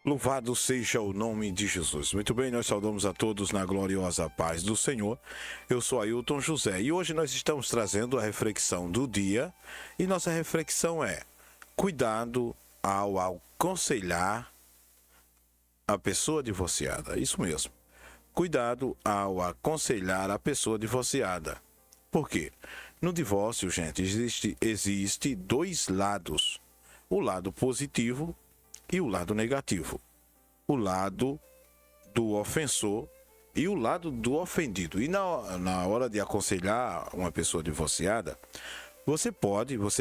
Louvado seja o nome de Jesus. Muito bem, nós saudamos a todos na gloriosa paz do Senhor. Eu sou Ailton José e hoje nós estamos trazendo a reflexão do dia e nossa reflexão é: cuidado ao aconselhar a pessoa divorciada. Isso mesmo. Cuidado ao aconselhar a pessoa divorciada. Por quê? No divórcio, gente, existe dois lados: o lado positivo e o lado negativo, o lado do ofensor e o lado do ofendido. E na hora de aconselhar uma pessoa divorciada, você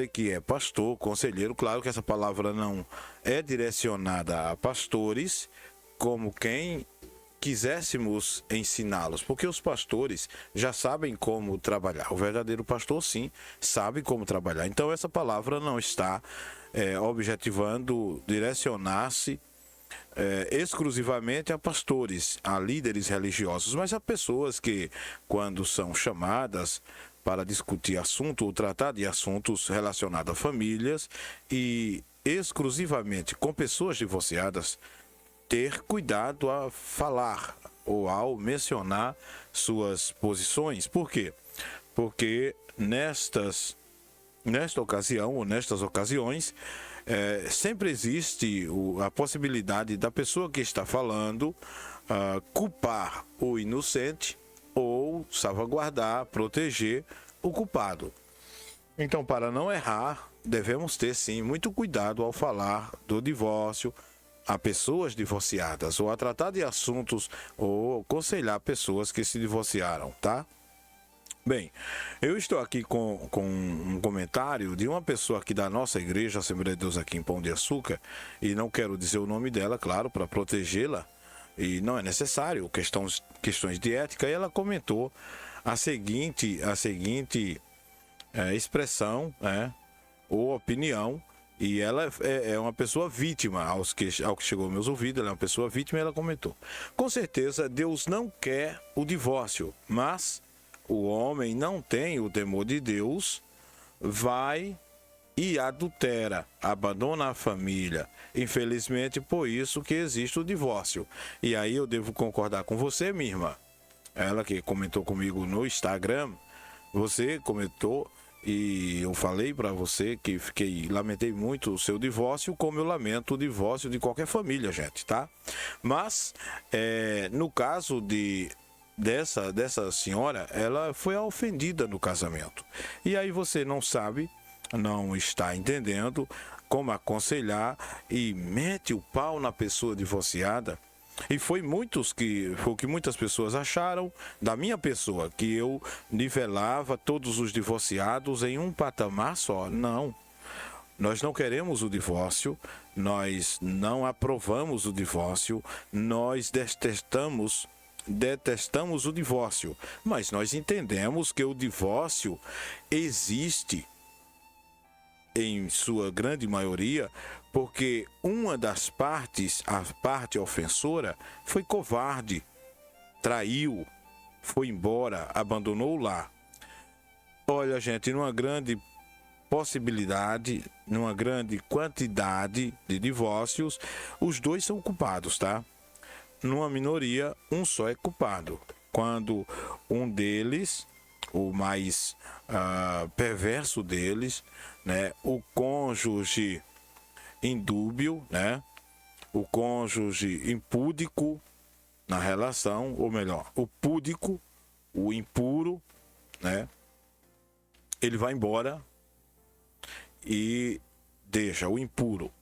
que é pastor, conselheiro, claro que essa palavra não é direcionada a pastores, como quem quiséssemos ensiná-los, porque os pastores já sabem como trabalhar. O verdadeiro pastor, sim, sabe como trabalhar. Então, essa palavra não está objetivando direcionar-se exclusivamente a pastores, a líderes religiosos, mas a pessoas que, quando são chamadas para discutir assunto ou tratar de assuntos relacionados a famílias e exclusivamente com pessoas divorciadas, ter cuidado a falar ou ao mencionar suas posições. Por quê? Porque nesta ocasião ou nestas ocasiões sempre existe a possibilidade da pessoa que está falando culpar o inocente ou salvaguardar, proteger o culpado. Então, para não errar, devemos ter sim muito cuidado ao falar do divórcio a pessoas divorciadas ou a tratar de assuntos ou aconselhar pessoas que se divorciaram, tá? Bem, eu estou aqui com um comentário de uma pessoa aqui da nossa igreja, Assembleia de Deus aqui em Pão de Açúcar, e não quero dizer o nome dela, claro, para protegê-la, e não é necessário, questões de ética, e ela comentou a seguinte expressão, ou opinião, e ela é uma pessoa vítima, ao que chegou aos meus ouvidos, ela é uma pessoa vítima e ela comentou: com certeza Deus não quer o divórcio, mas o homem não tem o temor de Deus, vai e adultera, abandona a família. Infelizmente, por isso que existe o divórcio. E aí eu devo concordar com você, minha irmã. Ela que comentou comigo no Instagram, você comentou e eu falei para você que lamentei muito o seu divórcio, como eu lamento o divórcio de qualquer família, gente, tá? Mas, no caso dessa senhora, ela foi ofendida no casamento. E aí você não sabe, não está entendendo como aconselhar e mete o pau na pessoa divorciada. E foi o que muitas pessoas acharam da minha pessoa, que eu nivelava todos os divorciados em um patamar só. Não. Nós não queremos o divórcio, nós não aprovamos o divórcio, nós detestamos o divórcio, mas nós entendemos que o divórcio existe em sua grande maioria, porque uma das partes, a parte ofensora, foi covarde, traiu, foi embora, abandonou o lar. Olha, gente, numa grande possibilidade, numa grande quantidade de divórcios, os dois são culpados, tá? Numa minoria, um só é culpado. Quando um deles, o mais perverso deles, né, o cônjuge indúbio, né, o cônjuge impúdico na relação, ou melhor, o púdico, o impuro, né, ele vai embora e deixa o impuro,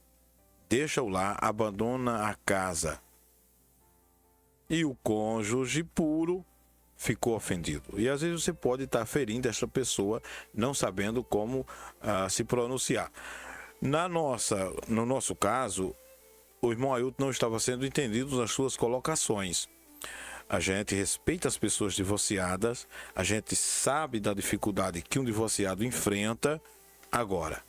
deixa-o lá, abandona a casa. E o cônjuge puro ficou ofendido. E às vezes você pode estar ferindo essa pessoa não sabendo como se pronunciar. No nosso caso, o irmão Ailton não estava sendo entendido nas suas colocações. A gente respeita as pessoas divorciadas, a gente sabe da dificuldade que um divorciado enfrenta. Agora,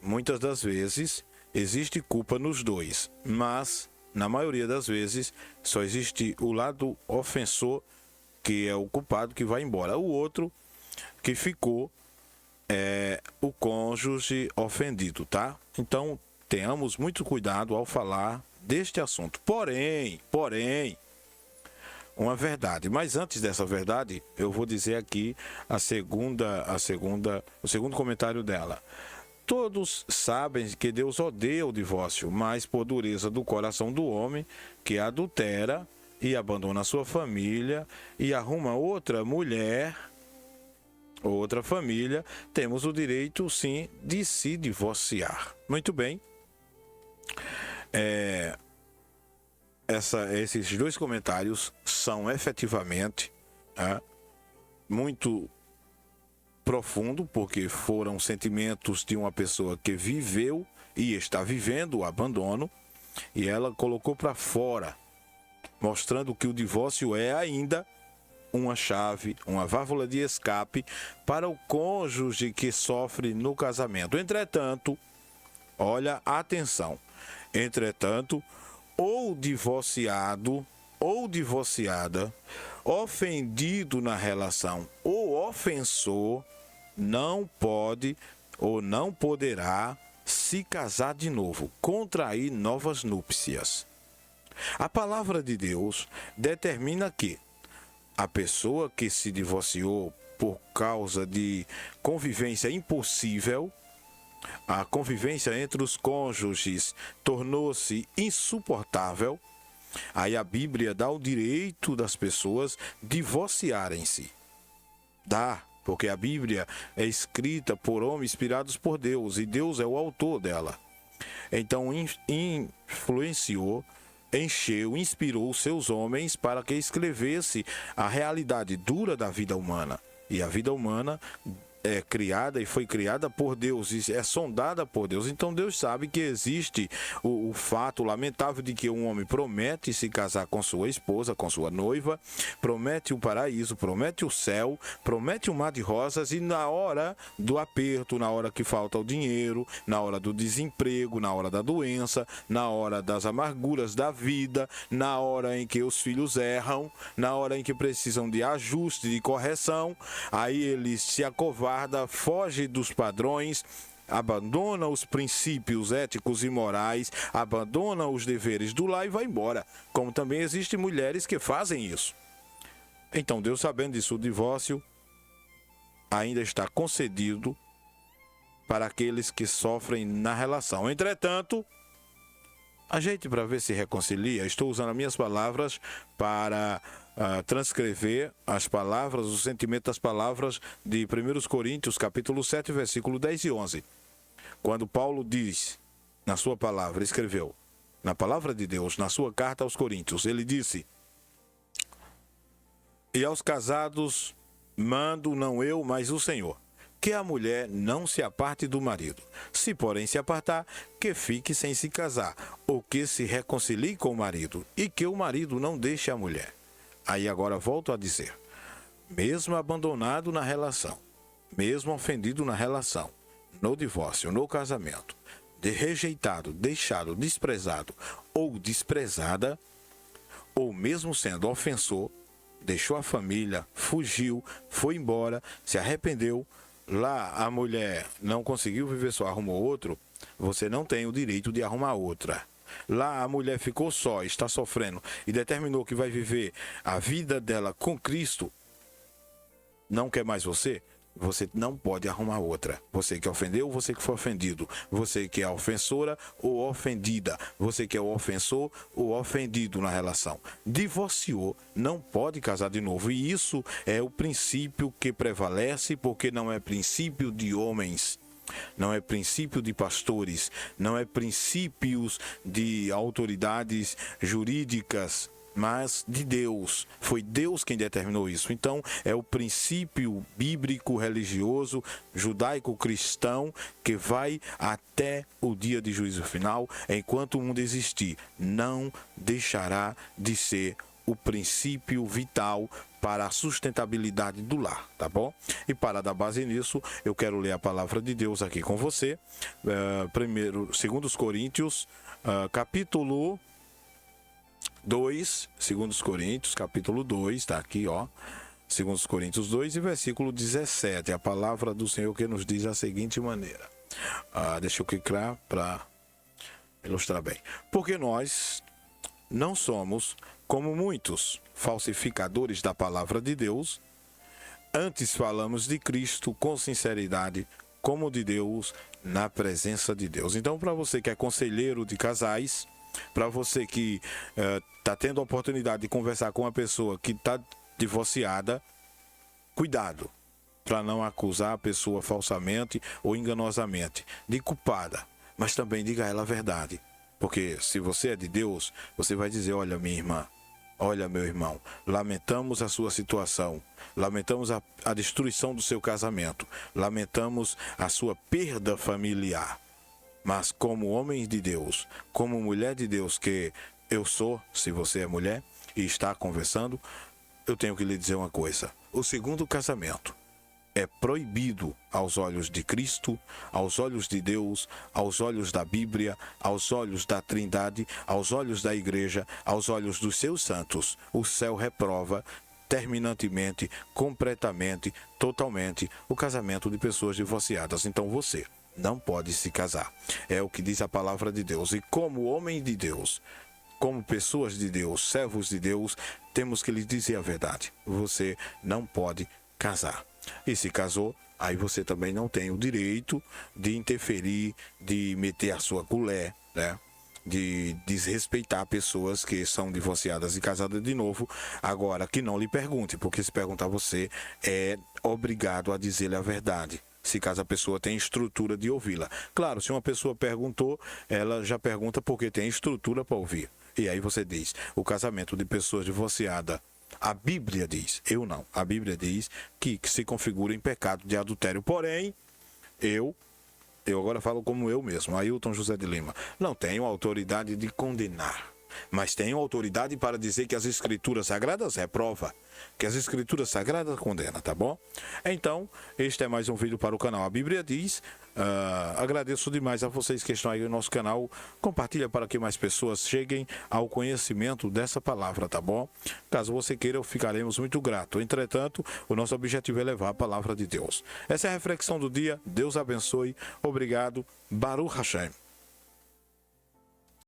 muitas das vezes existe culpa nos dois, mas na maioria das vezes só existe o lado ofensor, que é o culpado, que vai embora. O outro que ficou é o cônjuge ofendido, tá? Então tenhamos muito cuidado ao falar deste assunto. Porém, uma verdade. Mas antes dessa verdade, eu vou dizer aqui o segundo comentário dela. Todos sabem que Deus odeia o divórcio, mas por dureza do coração do homem, que adultera e abandona a sua família e arruma outra mulher, outra família, temos o direito, sim, de se divorciar. Muito bem. Esses dois comentários são efetivamente muito profundo, porque foram sentimentos de uma pessoa que viveu e está vivendo o abandono, e ela colocou para fora, mostrando que o divórcio é ainda uma chave, uma válvula de escape para o cônjuge que sofre no casamento. Entretanto, olha, atenção, entretanto, ou divorciado ou divorciada, ofendido na relação ou ofensor, não pode ou não poderá se casar de novo, contrair novas núpcias. A palavra de Deus determina que a pessoa que se divorciou por causa de convivência impossível, a convivência entre os cônjuges tornou-se insuportável, aí a Bíblia dá o direito das pessoas divorciarem-se. Dá, porque a Bíblia é escrita por homens inspirados por Deus, e Deus é o autor dela. Então influenciou, encheu, inspirou seus homens para que escrevesse a realidade dura da vida humana. E a vida humana é criada e foi criada por Deus, e é sondada por Deus. Então Deus sabe que existe o fato lamentável de que um homem promete se casar com sua esposa, com sua noiva, promete o paraíso, promete o céu, promete um mar de rosas, e na hora do aperto, na hora que falta o dinheiro, na hora do desemprego, na hora da doença, na hora das amarguras da vida, na hora em que os filhos erram, na hora em que precisam de ajuste, de correção, aí ele se acovarda, foge dos padrões, abandona os princípios éticos e morais, abandona os deveres do lar e vai embora. Como também existem mulheres que fazem isso. Então, Deus, sabendo disso, o divórcio ainda está concedido para aqueles que sofrem na relação. Entretanto, a gente, para ver se reconcilia, estou usando as minhas palavras para transcrever as palavras, o sentimento das palavras de 1 Coríntios, capítulo 7, versículo 10 e 11. Quando Paulo diz, na sua palavra, escreveu, na palavra de Deus, na sua carta aos Coríntios, ele disse: e aos casados mando não eu, mas o Senhor, que a mulher não se aparte do marido. Se, porém, se apartar, que fique sem se casar, ou que se reconcilie com o marido, e que o marido não deixe a mulher. Aí agora volto a dizer, mesmo abandonado na relação, mesmo ofendido na relação, no divórcio, no casamento, rejeitado, deixado, desprezado ou desprezada, ou mesmo sendo ofensor, deixou a família, fugiu, foi embora, se arrependeu, lá a mulher não conseguiu viver só, arrumou outro, você não tem o direito de arrumar outra. Lá a mulher ficou só, está sofrendo e determinou que vai viver a vida dela com Cristo, não quer mais você, você não pode arrumar outra. Você que ofendeu, você que foi ofendido, você que é ofensora ou ofendida, você que é o ofensor ou ofendido na relação. Divorciou, não pode casar de novo, e isso é o princípio que prevalece, porque não é princípio de homens, não é princípio de pastores, não é princípios de autoridades jurídicas, mas de Deus. Foi Deus quem determinou isso. Então, é o princípio bíblico, religioso, judaico-cristão, que vai até o dia de juízo final. Enquanto o mundo existir, não deixará de ser o princípio vital para a sustentabilidade do lar, tá bom? E para dar base nisso, eu quero ler a palavra de Deus aqui com você. 2 Coríntios, capítulo 2, 2 Coríntios, capítulo 2, tá aqui, ó. 2 Coríntios 2 e versículo 17. A palavra do Senhor que nos diz a seguinte maneira. Deixa eu clicar para ilustrar bem. Porque nós não somos como muitos falsificadores da palavra de Deus. Antes falamos de Cristo com sinceridade, como de Deus, na presença de Deus. Então, para você que é conselheiro de casais, para você que está tendo a oportunidade de conversar com uma pessoa que está divorciada, cuidado para não acusar a pessoa falsamente ou enganosamente de culpada, mas também diga a ela a verdade. Porque se você é de Deus, você vai dizer: olha, minha irmã, olha, meu irmão, lamentamos a sua situação, lamentamos a destruição do seu casamento, lamentamos a sua perda familiar. Mas como homem de Deus, como mulher de Deus que eu sou, se você é mulher e está conversando, eu tenho que lhe dizer uma coisa: o segundo casamento é proibido aos olhos de Cristo, aos olhos de Deus, aos olhos da Bíblia, aos olhos da Trindade, aos olhos da Igreja, aos olhos dos seus santos. O céu reprova terminantemente, completamente, totalmente o casamento de pessoas divorciadas. Então você não pode se casar. É o que diz a palavra de Deus. E como homem de Deus, como pessoas de Deus, servos de Deus, temos que lhe dizer a verdade. Você não pode casar. E se casou, aí você também não tem o direito de interferir, de meter a sua colher, né? De desrespeitar pessoas que são divorciadas e casadas de novo. Agora, que não lhe pergunte, porque se perguntar você é obrigado a dizer-lhe a verdade, se caso a pessoa tem estrutura de ouvi-la. Claro, se uma pessoa perguntou, ela já pergunta porque tem estrutura para ouvir. E aí você diz: o casamento de pessoas divorciadas, a Bíblia diz, eu não, a Bíblia diz que se configura em pecado de adultério. Porém, eu agora falo como eu mesmo, Ailton José de Lima, não tenho autoridade de condenar, mas tenho autoridade para dizer que as Escrituras Sagradas reprova, que as Escrituras Sagradas condenam, tá bom? Então, este é mais um vídeo para o canal A Bíblia Diz. Agradeço demais a vocês que estão aí no nosso canal. Compartilha para que mais pessoas cheguem ao conhecimento dessa palavra, tá bom? Caso você queira, ficaremos muito gratos. Entretanto, o nosso objetivo é levar a palavra de Deus. Essa é a reflexão do dia. Deus abençoe. Obrigado. Baruch Hashem.